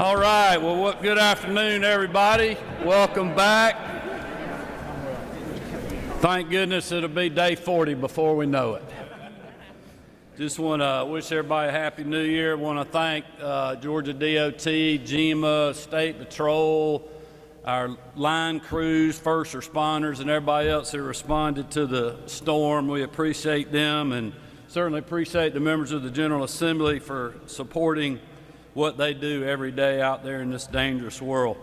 All right, well, good afternoon, everybody. Welcome back. Thank goodness it'll be day 40 before we know it. Just want to wish everybody a happy new year. Want to thank Georgia DOT, GEMA, State Patrol, our line crews, first responders, and everybody else who responded to the storm. We appreciate them and certainly appreciate the members of the General Assembly for supporting what they do every day out there in this dangerous world.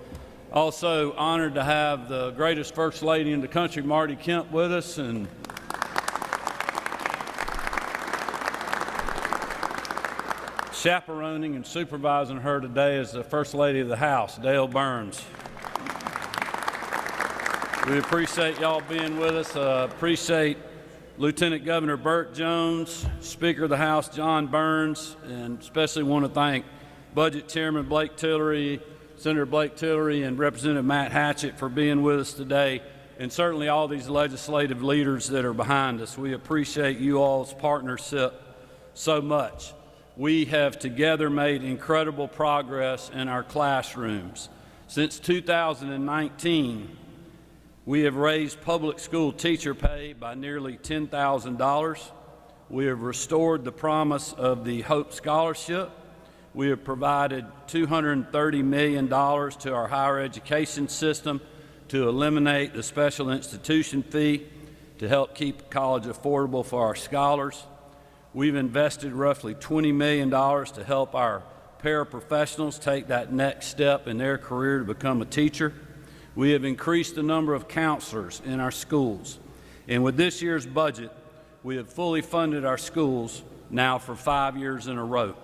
Also honored to have the greatest First Lady in the country, Brian Kemp, with us, and chaperoning and supervising her today is the First Lady of the House, Dale Burns. We appreciate y'all being with us. Appreciate Lieutenant Governor Burt Jones, Speaker of the House John Burns, and especially want to thank Budget Chairman Blake Tillery, Senator Blake Tillery, and Representative Matt Hatchett for being with us today, and certainly all these legislative leaders that are behind us. We appreciate you all's partnership so much. We have together made incredible progress in our classrooms. Since 2019, we have raised public school teacher pay by nearly $10,000. We have restored the promise of the Hope Scholarship. We have provided $230 million to our higher education system to eliminate the special institution fee to help keep college affordable for our scholars. We've invested roughly $20 million to help our paraprofessionals take that next step in their career to become a teacher. We have increased the number of counselors in our schools. And with this year's budget, we have fully funded our schools now for 5 years in a row.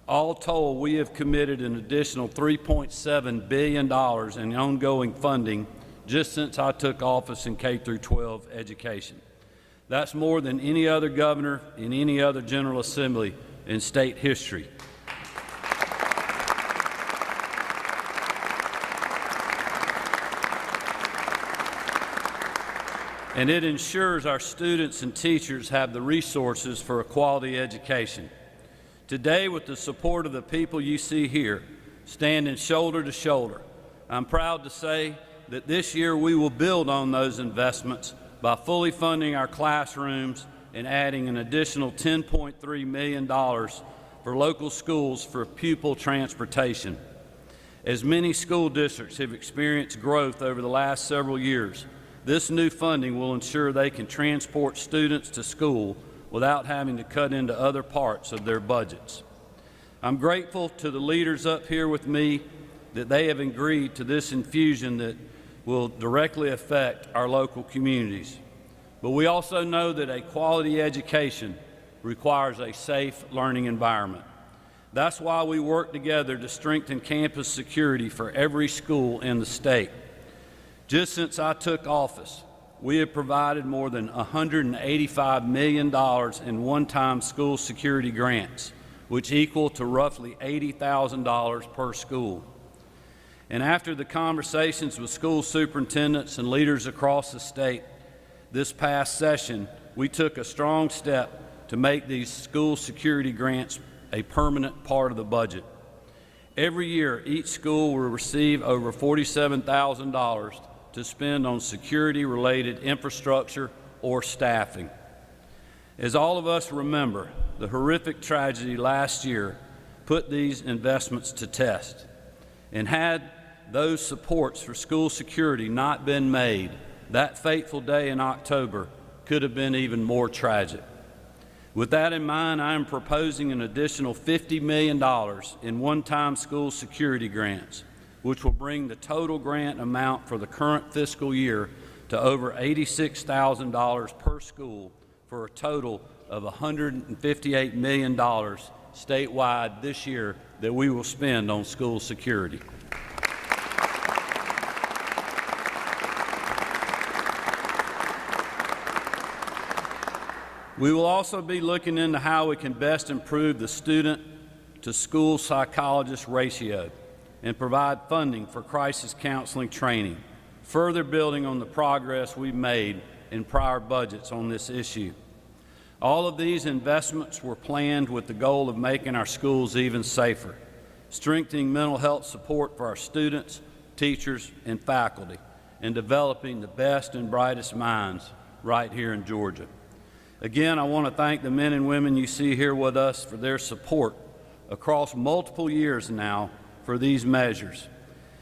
All told, we have committed an additional $3.7 billion in ongoing funding just since I took office in K-12 education. That's more than any other governor in any other General Assembly in state history. And it ensures our students and teachers have the resources for a quality education. Today, with the support of the people you see here, standing shoulder to shoulder, I'm proud to say that this year we will build on those investments by fully funding our classrooms and adding an additional $10.3 million for local schools for pupil transportation. As many school districts have experienced growth over the last several years, this new funding will ensure they can transport students to school without having to cut into other parts of their budgets. I'm grateful to the leaders up here with me that they have agreed to this infusion that will directly affect our local communities. But we also know that a quality education requires a safe learning environment. That's why we work together to strengthen campus security for every school in the state. Just since I took office, we have provided more than $185 million in one-time school security grants, which equal to roughly $80,000 per school. And after the conversations with school superintendents and leaders across the state this past session, we took a strong step to make these school security grants a permanent part of the budget. Every year, each school will receive over $47,000 to spend on security-related infrastructure or staffing. As all of us remember, the horrific tragedy last year put these investments to test. And had those supports for school security not been made, that fateful day in October could have been even more tragic. With that in mind, I am proposing an additional $50 million in one-time school security grants, which will bring the total grant amount for the current fiscal year to over $86,000 per school for a total of $158 million statewide this year that we will spend on school security. We will also be looking into how we can best improve the student-to-school psychologist ratio and provide funding for crisis counseling training, further building on the progress we've made in prior budgets on this issue. All of these investments were planned with the goal of making our schools even safer, strengthening mental health support for our students, teachers, and faculty, and developing the best and brightest minds right here in Georgia. Again, I want to thank the men and women you see here with us for their support across multiple years now for these measures.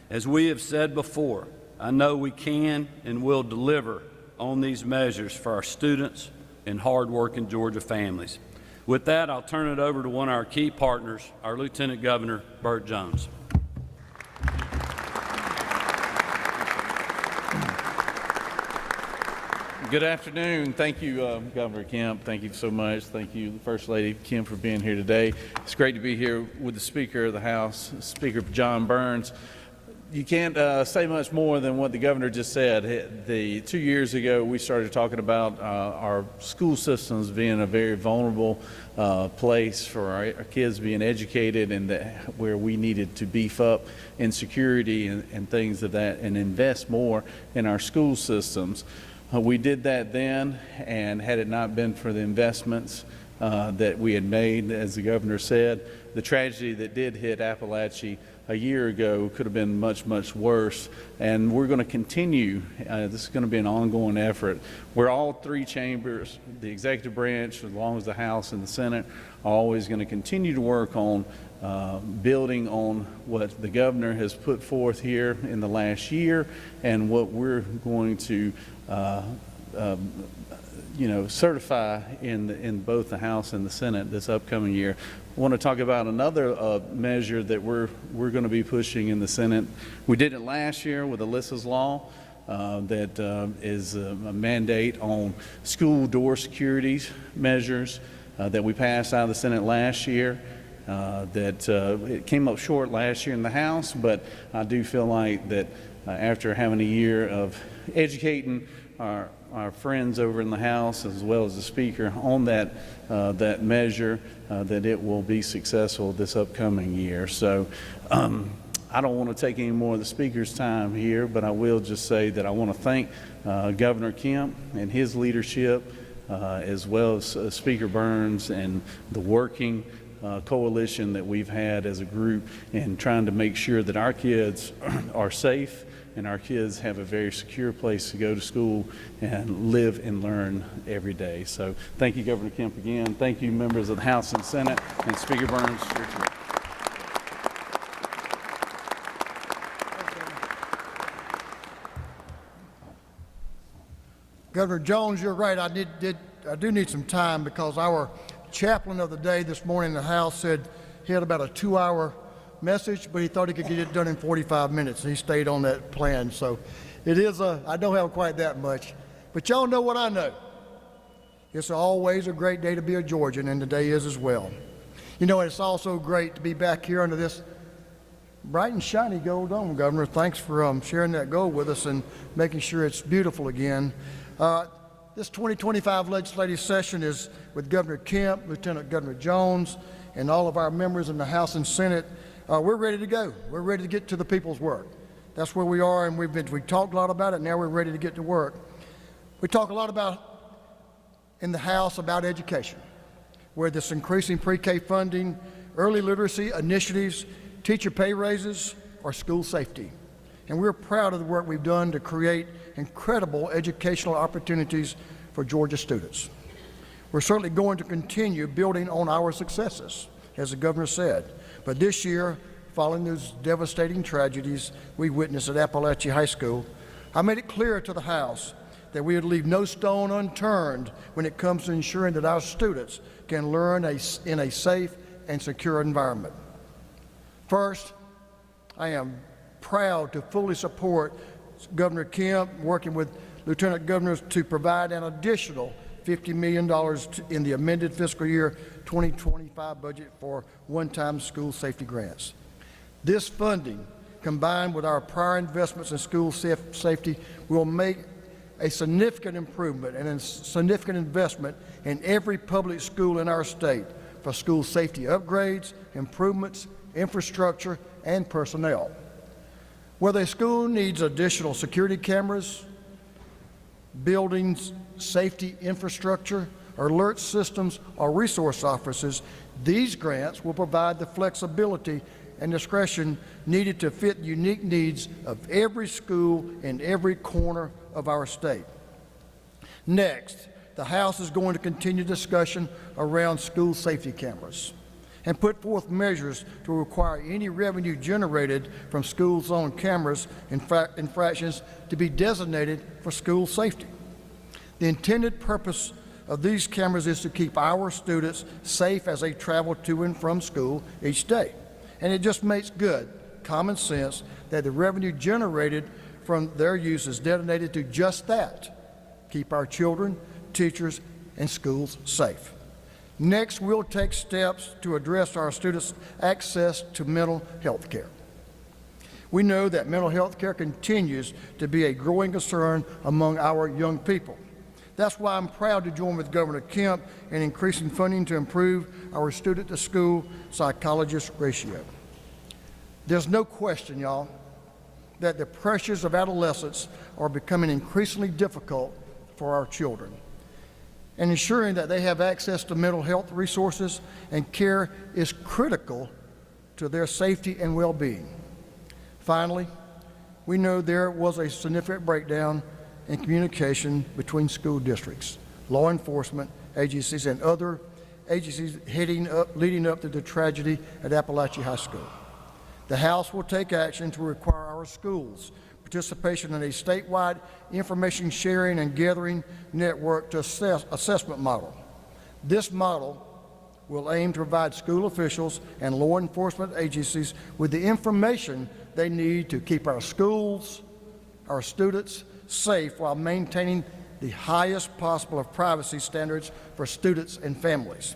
As we have said before, I know we can and will deliver on these measures for our students and hard-working Georgia families. With that, I'll turn it over to one of our key partners, our Lieutenant Governor, Burt Jones. Good afternoon. Thank you, Governor Kemp. Thank you so much. Thank you, First Lady Kemp, for being here today. It's great to be here with the Speaker of the House, Speaker John Burns. You can't say much more than what the governor just said. 2 years ago, we started talking about our school systems being a very vulnerable place for our kids being educated, and where we needed to beef up in security and things of that, and invest more in our school systems. We did that then, and had it not been for the investments that we had made, as the governor said, the tragedy that did hit Appalachia a year ago could have been much, much worse. And we're going to continue. This is going to be an ongoing effort where all three chambers, the executive branch, as long as the House and the Senate, are always going to continue to work on building on what the governor has put forth here in the last year, and what we're going to certify in both the House and the Senate this upcoming year. I want to talk about another measure that we're going to be pushing in the Senate. We did it last year with Alyssa's Law. That is a mandate on school door security measures that we passed out of the Senate last year. It came up short last year in the House, but I do feel like that after having a year of educating our friends over in the House, as well as the Speaker, on that measure, that it will be successful this upcoming year. So I don't want to take any more of the Speaker's time here, but I will just say that I want to thank Governor Kemp and his leadership, as well as Speaker Burns and the working coalition that we've had as a group in trying to make sure that our kids are safe and our kids have a very secure place to go to school and live and learn every day. So thank you, Governor Kemp, again. Thank you, members of the House and Senate, and Speaker Burns. Governor Jones, you're right. I do need some time, because our chaplain of the day this morning in the House said he had about a 2-hour message, but he thought he could get it done in 45 minutes, and he stayed on that plan. So it is I don't have quite that much, but y'all know what I know. It's always a great day to be a Georgian, and today is as well. You know, it's also great to be back here under this bright and shiny gold dome, Governor. Thanks for sharing that gold with us and making sure it's beautiful again. This 2025 legislative session is with Governor Kemp, Lieutenant Governor Jones, and all of our members in the House and Senate. We're ready to go. We're ready to get to the people's work. That's where we are, and we've talked a lot about it. Now we're ready to get to work. We talk a lot in the House about education, where this increasing pre-K funding, early literacy initiatives, teacher pay raises, or school safety. And we're proud of the work we've done to create incredible educational opportunities for Georgia students. We're certainly going to continue building on our successes, as the governor said. But this year, following those devastating tragedies we witnessed at Appalachia High School, I made it clear to the House that we would leave no stone unturned when it comes to ensuring that our students can learn in a safe and secure environment. First, I am proud to fully support Governor Kemp working with Lieutenant Governors to provide an additional $50 million in the amended fiscal year 2025 budget for one-time school safety grants. This funding, combined with our prior investments in school safety, will make a significant improvement and a significant investment in every public school in our state for school safety upgrades, improvements, infrastructure, and personnel. Whether a school needs additional security cameras, buildings, safety infrastructure, alert systems, or resource offices, these grants will provide the flexibility and discretion needed to fit the unique needs of every school in every corner of our state. Next, the House is going to continue discussion around school safety cameras and put forth measures to require any revenue generated from school-owned cameras infractions to be designated for school safety. The intended purpose of these cameras is to keep our students safe as they travel to and from school each day. And it just makes good common sense that the revenue generated from their use is designated to just that: keep our children, teachers, and schools safe. Next, we'll take steps to address our students' access to mental health care. We know that mental health care continues to be a growing concern among our young people. That's why I'm proud to join with Governor Kemp in increasing funding to improve our student-to-school psychologist ratio. There's no question, y'all, that the pressures of adolescence are becoming increasingly difficult for our children. And ensuring that they have access to mental health resources and care is critical to their safety and well-being. Finally, we know there was a significant breakdown in communication between school districts, law enforcement agencies, and other agencies leading up to the tragedy at Appalachia High School. The House will take action to require our schools participation in a statewide information sharing and gathering network to assessment model. This model will aim to provide school officials and law enforcement agencies with the information they need to keep our schools, our students safe while maintaining the highest possible of privacy standards for students and families.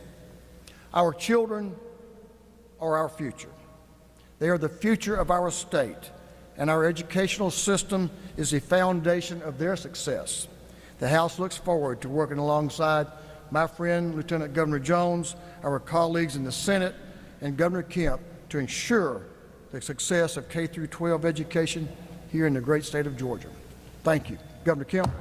Our children are our future. They are the future of our state, and our educational system is the foundation of their success. The House looks forward to working alongside my friend, Lieutenant Governor Jones, our colleagues in the Senate, and Governor Kemp to ensure the success of K-12 education here in the great state of Georgia. Thank you. Governor Kemp.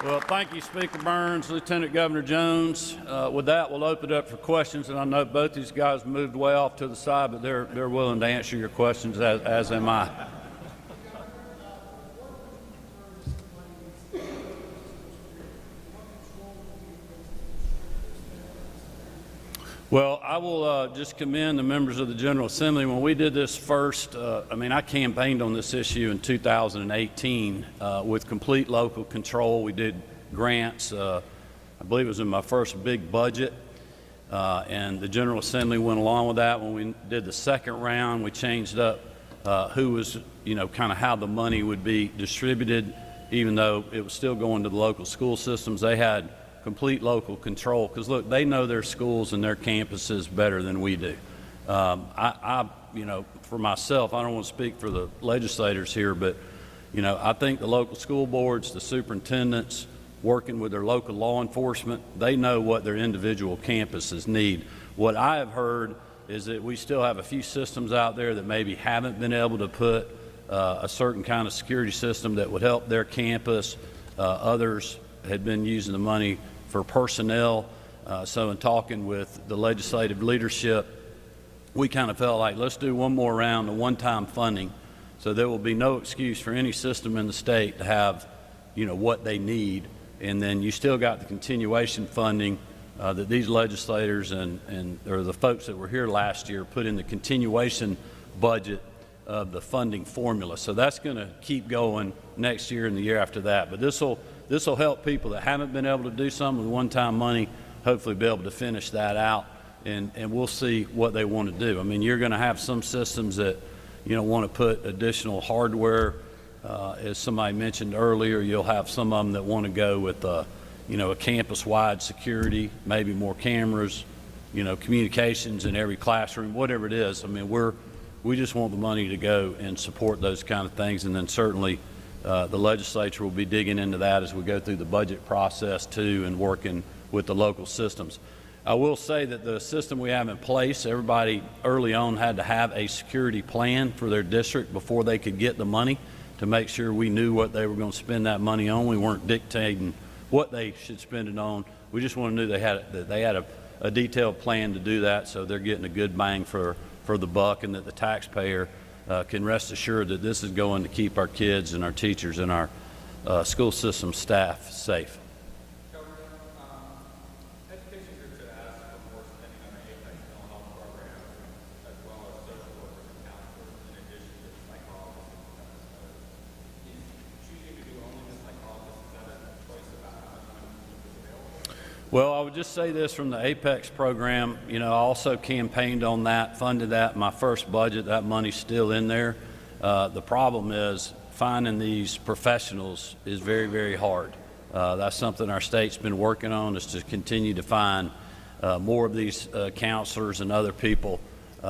Well, thank you, Speaker Burns, Lieutenant Governor Jones. With that, we'll open it up for questions, and I know both these guys moved way off to the side, but they're willing to answer your questions, as am I. Well, I will just commend the members of the General Assembly. When we did this first, I campaigned on this issue in 2018 with complete local control. We did grants. I believe it was in my first big budget, and the General Assembly went along with that. When we did the second round, we changed up who was, kind of how the money would be distributed, even though it was still going to the local school systems. They had complete local control, because look, they know their schools and their campuses better than we do. For myself, I don't want to speak for the legislators here, but I think the local school boards, the superintendents, working with their local law enforcement, they know what their individual campuses need. What I have heard is that we still have a few systems out there that maybe haven't been able to put a certain kind of security system that would help their campus. Others had been using the money for personnel. So in talking with the legislative leadership, we kind of felt like, let's do one more round of one-time funding, so there will be no excuse for any system in the state to have, what they need. And then you still got the continuation funding that these legislators or the folks that were here last year put in the continuation budget of the funding formula. So that's going to keep going next year and the year after that. But this will help people that haven't been able to do something with one-time money, hopefully be able to finish that out, and we'll see what they want to do. You're going to have some systems that, want to put additional hardware. As somebody mentioned earlier, you'll have some of them that want to go with, a campus-wide security, maybe more cameras, communications in every classroom, whatever it is. We just want the money to go and support those kind of things, and then certainly the legislature will be digging into that as we go through the budget process too, and working with the local systems. I will say that the system we have in place, everybody early on had to have a security plan for their district before they could get the money, to make sure we knew what they were going to spend that money on. We weren't dictating what they should spend it on. We just want to know that they had a detailed plan to do that, so they're getting a good bang for the buck, and that the taxpayer can rest assured that this is going to keep our kids and our teachers and our school system staff safe. Education groups have asked for more spending on the APEX mental health program, as well as social workers and counselors, in addition to psychologists and therapists. Is choosing to do only the psychologists, is that a choice about how much money is available? Well, I would just say this from the APEX program, you know, I also campaigned on that, funded that in my first budget. That money's still in there. The problem is finding these professionals is very, very hard. That's something our state's been working on, is to continue to find more of these counselors and other people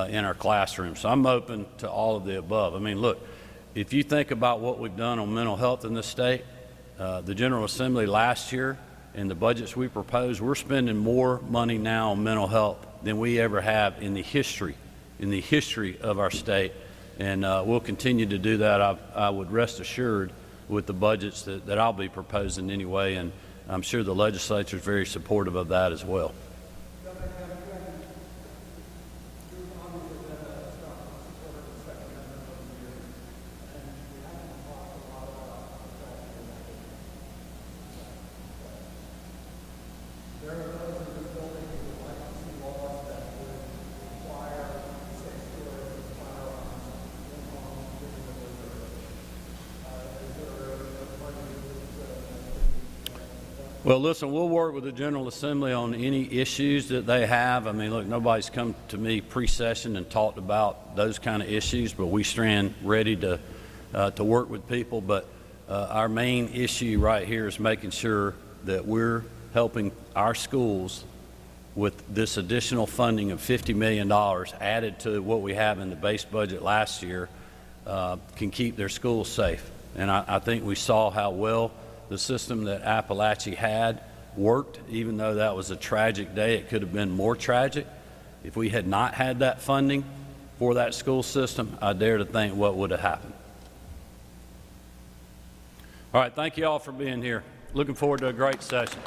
in our classrooms. So I'm open to all of the above. I mean, look, if you think about what we've done on mental health in this state, the General Assembly last year, in the budgets we propose, we're spending more money now on mental health than we ever have in the history of our state. And we'll continue to do that. I would rest assured with the budgets that I'll be proposing anyway, and I'm sure the legislature is very supportive of that as well. Well, listen, we'll work with the General Assembly on any issues that they have. I mean, look, nobody's come to me pre-session and talked about those kind of issues, but we stand ready to work with people. But our main issue right here is making sure that we're helping our schools with this additional funding of $50 million added to what we have in the base budget last year, can keep their schools safe. And I think we saw how well the system that Appalachia had worked. Even though that was a tragic day, it could have been more tragic. If we had not had that funding for that school system, I dare to think what would have happened. All right, thank you all for being here. Looking forward to a great session.